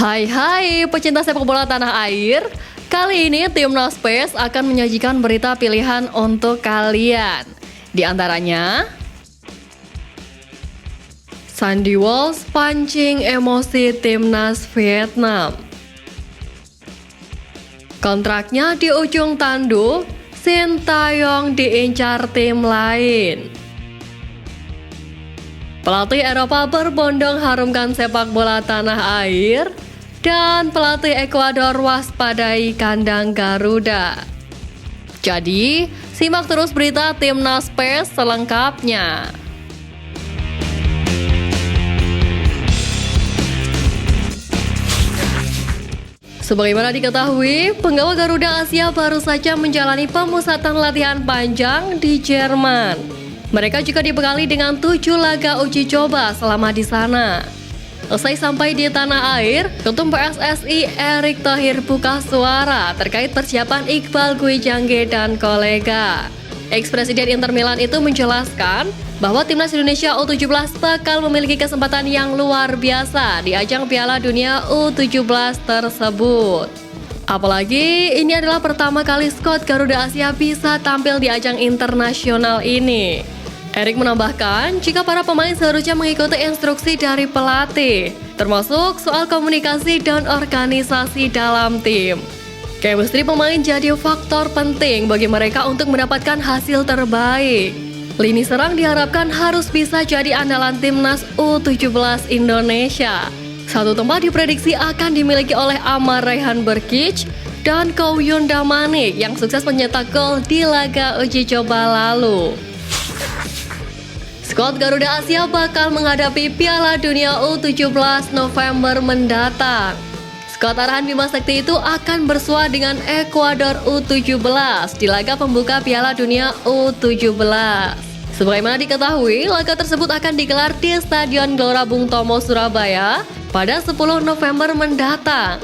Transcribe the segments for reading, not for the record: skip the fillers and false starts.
Hai pecinta sepak bola tanah air. Kali ini Timnas PES akan menyajikan berita pilihan untuk kalian. Di antaranya, Sandy Walsh pancing emosi Timnas Vietnam. Kontraknya di ujung tanduk, Sintayong diincar tim lain. Pelatih Eropa berbondong harumkan sepak bola tanah air. Dan pelatih Ekuador waspadai kandang Garuda. Jadi, simak terus berita Timnas PES selengkapnya. Sebagaimana diketahui, penggawa Garuda Asia baru saja menjalani pemusatan latihan panjang di Jerman. Mereka juga dibekali dengan 7 laga uji coba selama di sana. Usai sampai di tanah air, Ketum PSSI Erick Thohir buka suara terkait persiapan Iqbal Gwijangge dan kolega. Ex-presiden Inter Milan itu menjelaskan bahwa Timnas Indonesia U17 bakal memiliki kesempatan yang luar biasa di ajang Piala Dunia U17 tersebut. Apalagi ini adalah pertama kali skuad Garuda Asia bisa tampil di ajang internasional ini. Erick menambahkan, jika para pemain seharusnya mengikuti instruksi dari pelatih, termasuk soal komunikasi dan organisasi dalam tim. Chemistry pemain jadi faktor penting bagi mereka untuk mendapatkan hasil terbaik. Lini serang diharapkan harus bisa jadi andalan Timnas U17 Indonesia. Satu tempat diprediksi akan dimiliki oleh Amar Rayhan Berkic dan Kouyun Damanik yang sukses mencetak gol di laga uji coba lalu. Skuad Garuda Asia bakal menghadapi Piala Dunia U17 November mendatang. Skuad arahan Bima Sakti itu akan bersua dengan Ekuador U17 di laga pembuka Piala Dunia U17. Sebagaimana diketahui, laga tersebut akan digelar di Stadion Gelora Bung Tomo, Surabaya pada 10 November mendatang.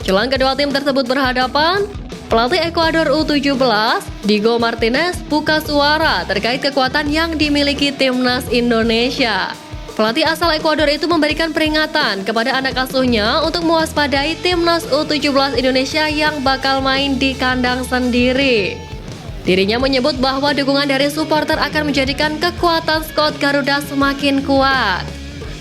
Jelang kedua tim tersebut berhadapan, pelatih Ekuador U17, Diego Martinez, buka suara terkait kekuatan yang dimiliki Timnas Indonesia. Pelatih asal Ekuador itu memberikan peringatan kepada anak asuhnya untuk mewaspadai Timnas U17 Indonesia yang bakal main di kandang sendiri. Dirinya menyebut bahwa dukungan dari supporter akan menjadikan kekuatan skuad Garuda semakin kuat.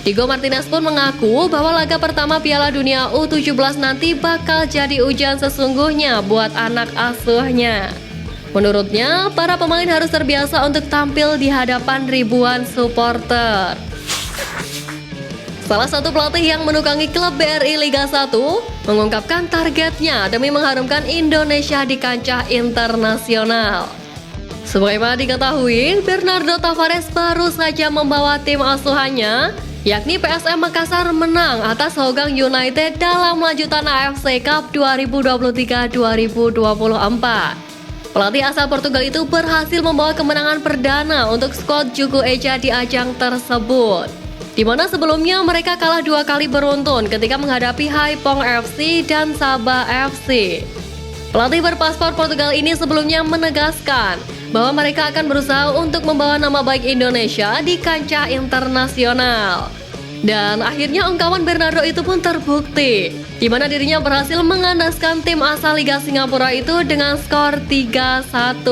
Diego Martinez pun mengaku bahwa laga pertama Piala Dunia U17 nanti bakal jadi ujian sesungguhnya buat anak asuhnya. Menurutnya, para pemain harus terbiasa untuk tampil di hadapan ribuan supporter. Salah satu pelatih yang menukangi klub BRI Liga 1 mengungkapkan targetnya demi mengharumkan Indonesia di kancah internasional. Sebagaimana diketahui, Bernardo Tavares baru saja membawa tim asuhannya yakni PSM Makassar menang atas Hougang United dalam lanjutan AFC Cup 2023-2024. Pelatih asal Portugal itu berhasil membawa kemenangan perdana untuk skuad Juku Eja di ajang tersebut, di mana sebelumnya mereka kalah 2 kali beruntun ketika menghadapi Haipong FC dan Sabah FC. Pelatih berpaspor Portugal ini sebelumnya menegaskan bahwa mereka akan berusaha untuk membawa nama baik Indonesia di kancah internasional. Dan akhirnya ungkapan Bernardo itu pun terbukti, di mana dirinya berhasil mengandaskan tim asal Liga Singapura itu dengan skor 3-1.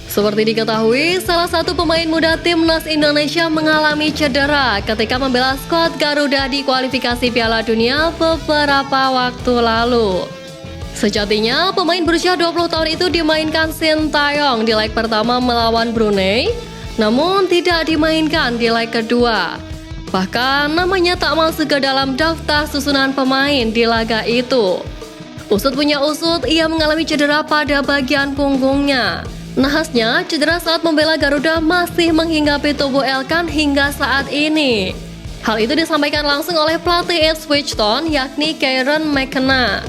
Seperti diketahui, salah satu pemain muda Timnas Indonesia mengalami cedera ketika membela skuad Garuda di kualifikasi Piala Dunia beberapa waktu lalu. Sejatinya, pemain berusia 20 tahun itu dimainkan Sintayong di leg pertama melawan Brunei, namun tidak dimainkan di leg kedua. Bahkan namanya tak masuk ke dalam daftar susunan pemain di laga itu. Usut punya usut, ia mengalami cedera pada bagian punggungnya. Nahasnya, cedera saat membela Garuda masih menghinggapi tubuh Elkan hingga saat ini. Hal itu disampaikan langsung oleh pelatih Ipswich Town yakni Kieran McKenna.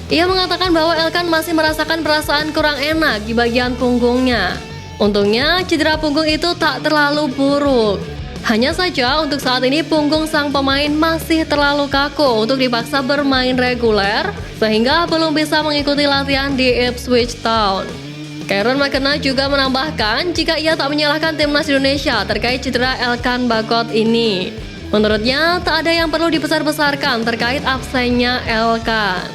Ia mengatakan bahwa Elkan masih merasakan perasaan kurang enak di bagian punggungnya. Untungnya cedera punggung itu tak terlalu buruk. Hanya saja untuk saat ini punggung sang pemain masih terlalu kaku untuk dipaksa bermain reguler, sehingga belum bisa mengikuti latihan di Ipswich Town. Kieran McKenna juga menambahkan jika ia tak menyalahkan Timnas Indonesia terkait cedera Elkan Bagot ini. Menurutnya, tak ada yang perlu dibesar-besarkan terkait absennya Elkan.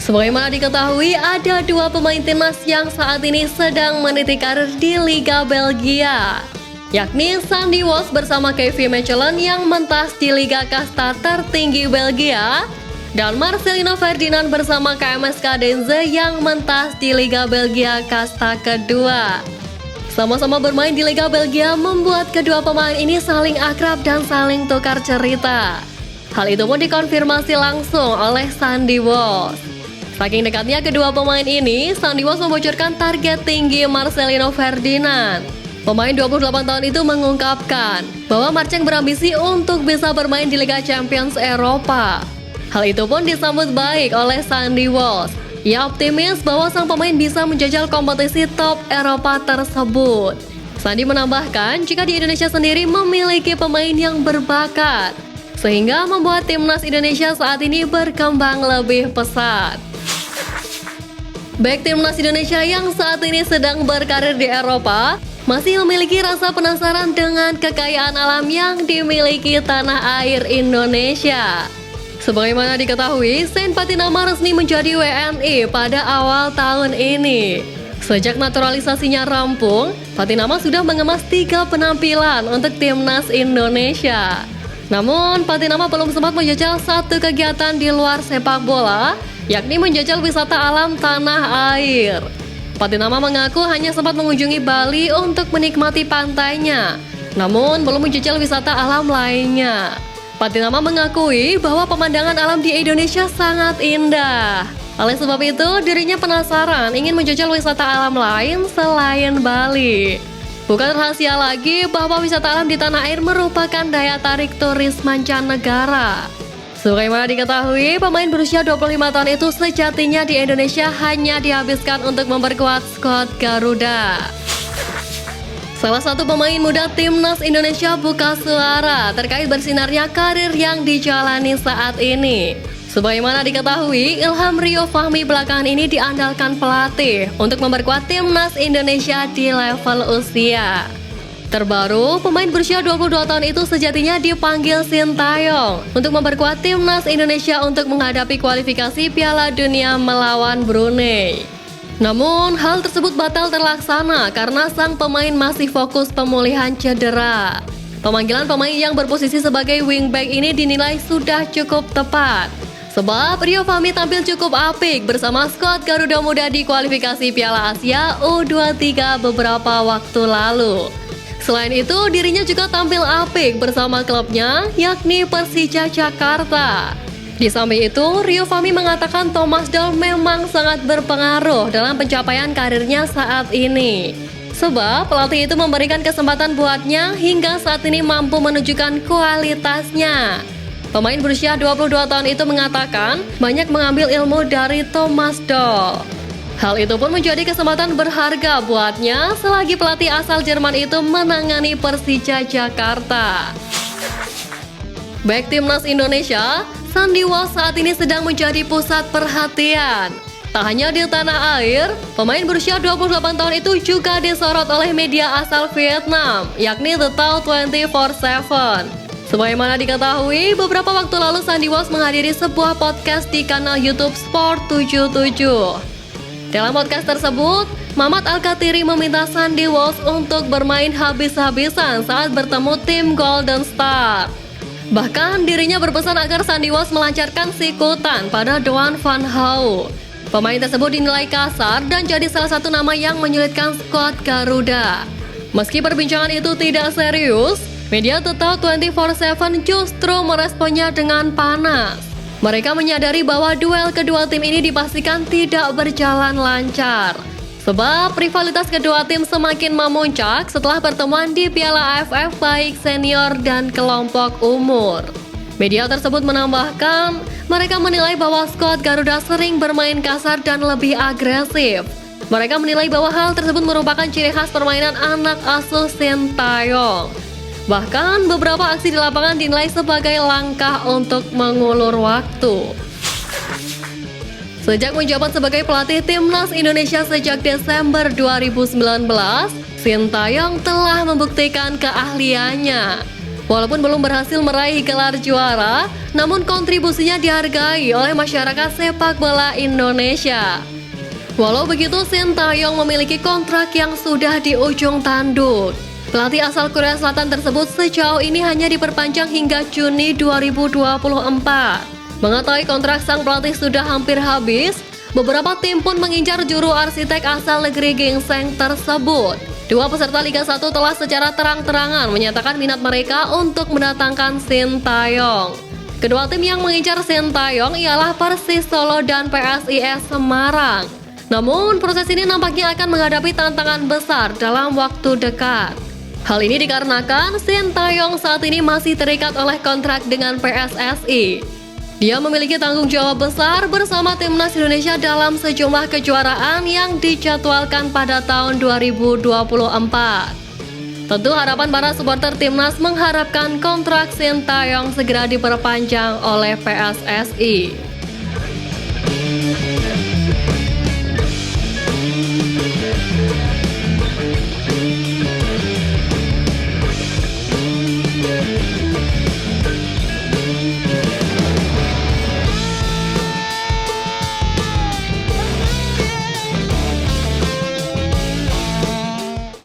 Sebagaimana diketahui, ada dua pemain timnas yang saat ini sedang meniti karir di Liga Belgia, yakni Sandy Walsh bersama Kevin Mechelen yang mentas di Liga Kasta tertinggi Belgia, dan Marcelino Ferdinand bersama KMS Cadenze yang mentas di Liga Belgia Kasta kedua. Sama-sama bermain di Liga Belgia membuat kedua pemain ini saling akrab dan saling tukar cerita. Hal itu pun dikonfirmasi langsung oleh Sandy Walsh. Saking dekatnya kedua pemain ini, Sandy Walsh membocorkan target tinggi Marcelino Ferdinand. Pemain 28 tahun itu mengungkapkan bahwa Marceng berambisi untuk bisa bermain di Liga Champions Eropa. Hal itu pun disambut baik oleh Sandy Walsh. Ia optimis bahwa sang pemain bisa menjajal kompetisi top Eropa tersebut. Sandy menambahkan jika di Indonesia sendiri memiliki pemain yang berbakat, sehingga membuat timnas Indonesia saat ini berkembang lebih pesat. Baik timnas Indonesia yang saat ini sedang berkarir di Eropa masih memiliki rasa penasaran dengan kekayaan alam yang dimiliki tanah air Indonesia. Sebagaimana diketahui, Saint Patinama resmi menjadi WNI pada awal tahun ini. Sejak naturalisasinya rampung, Patinama sudah mengemas 3 penampilan untuk timnas Indonesia. Namun, Patinama belum sempat menjajal satu kegiatan di luar sepak bola, yakni menjajal wisata alam tanah air. Patinama mengaku hanya sempat mengunjungi Bali untuk menikmati pantainya, namun belum menjajal wisata alam lainnya. Patinama mengakui bahwa pemandangan alam di Indonesia sangat indah. Oleh sebab itu, dirinya penasaran ingin menjajal wisata alam lain selain Bali. Bukan rahasia lagi bahwa wisata alam di tanah air merupakan daya tarik turis mancanegara. Sebagaimana diketahui, pemain berusia 25 tahun itu sejatinya di Indonesia hanya dihabiskan untuk memperkuat skuad Garuda. Salah satu pemain muda timnas Indonesia buka suara terkait bersinarnya karir yang dijalani saat ini. Sebagaimana diketahui, Ilham Rio Fahmi belakangan ini diandalkan pelatih untuk memperkuat timnas Indonesia di level usia. Terbaru, pemain berusia 22 tahun itu sejatinya dipanggil Sintayong untuk memperkuat timnas Indonesia untuk menghadapi kualifikasi Piala Dunia melawan Brunei. Namun, hal tersebut batal terlaksana karena sang pemain masih fokus pemulihan cedera. Pemanggilan pemain yang berposisi sebagai wingback ini dinilai sudah cukup tepat, sebab Rio Fahmi tampil cukup apik bersama skuad Garuda Muda di kualifikasi Piala Asia U23 beberapa waktu lalu. Selain itu, dirinya juga tampil apik bersama klubnya, yakni Persija Jakarta. Di samping itu, Rio Fahmi mengatakan Thomas Doll memang sangat berpengaruh dalam pencapaian karirnya saat ini. Sebab pelatih itu memberikan kesempatan buatnya hingga saat ini mampu menunjukkan kualitasnya. Pemain berusia 22 tahun itu mengatakan banyak mengambil ilmu dari Thomas Doll. Hal itu pun menjadi kesempatan berharga buatnya selagi pelatih asal Jerman itu menangani Persija Jakarta. Baik timnas Indonesia, Sandy Walsh saat ini sedang menjadi pusat perhatian. Tak hanya di tanah air, pemain berusia 28 tahun itu juga disorot oleh media asal Vietnam, yakni The Tao 24/7. Sebagaimana diketahui, beberapa waktu lalu Sandy Walsh menghadiri sebuah podcast di kanal YouTube Sport 77. Dalam podcast tersebut, Mamat Al-Katiri meminta Sandy Walsh untuk bermain habis-habisan saat bertemu tim Golden Star. Bahkan dirinya berpesan agar Sandy Walsh melancarkan sikutan pada Doan Van Hau. Pemain tersebut dinilai kasar dan jadi salah satu nama yang menyulitkan skuad Garuda. Meski perbincangan itu tidak serius, media The Tao 24/7 justru meresponnya dengan panas. Mereka menyadari bahwa duel kedua tim ini dipastikan tidak berjalan lancar, sebab rivalitas kedua tim semakin memuncak setelah pertemuan di Piala AFF baik senior dan kelompok umur. Media tersebut menambahkan, mereka menilai bahwa skuad Garuda sering bermain kasar dan lebih agresif. Mereka menilai bahwa hal tersebut merupakan ciri khas permainan anak asuh Sintayong. Bahkan beberapa aksi di lapangan dinilai sebagai langkah untuk mengulur waktu. Sejak menjabat sebagai pelatih timnas Indonesia sejak Desember 2019, Sintayong telah membuktikan keahliannya. Walaupun belum berhasil meraih gelar juara, namun kontribusinya dihargai oleh masyarakat sepak bola Indonesia. Walau begitu, Sintayong memiliki kontrak yang sudah di ujung tanduk. Pelatih asal Korea Selatan tersebut sejauh ini hanya diperpanjang hingga Juni 2024. Mengetahui kontrak sang pelatih sudah hampir habis, beberapa tim pun mengincar juru arsitek asal negeri gingseng tersebut. Dua peserta Liga 1 telah secara terang-terangan menyatakan minat mereka untuk mendatangkan Sintayong. Kedua tim yang mengincar Sintayong ialah Persis Solo dan PSIS Semarang. Namun proses ini nampaknya akan menghadapi tantangan besar dalam waktu dekat. Hal ini dikarenakan Sintayong saat ini masih terikat oleh kontrak dengan PSSI. Dia memiliki tanggung jawab besar bersama timnas Indonesia dalam sejumlah kejuaraan yang dijadwalkan pada tahun 2024. Tentu harapan para supporter timnas mengharapkan kontrak Sintayong segera diperpanjang oleh PSSI.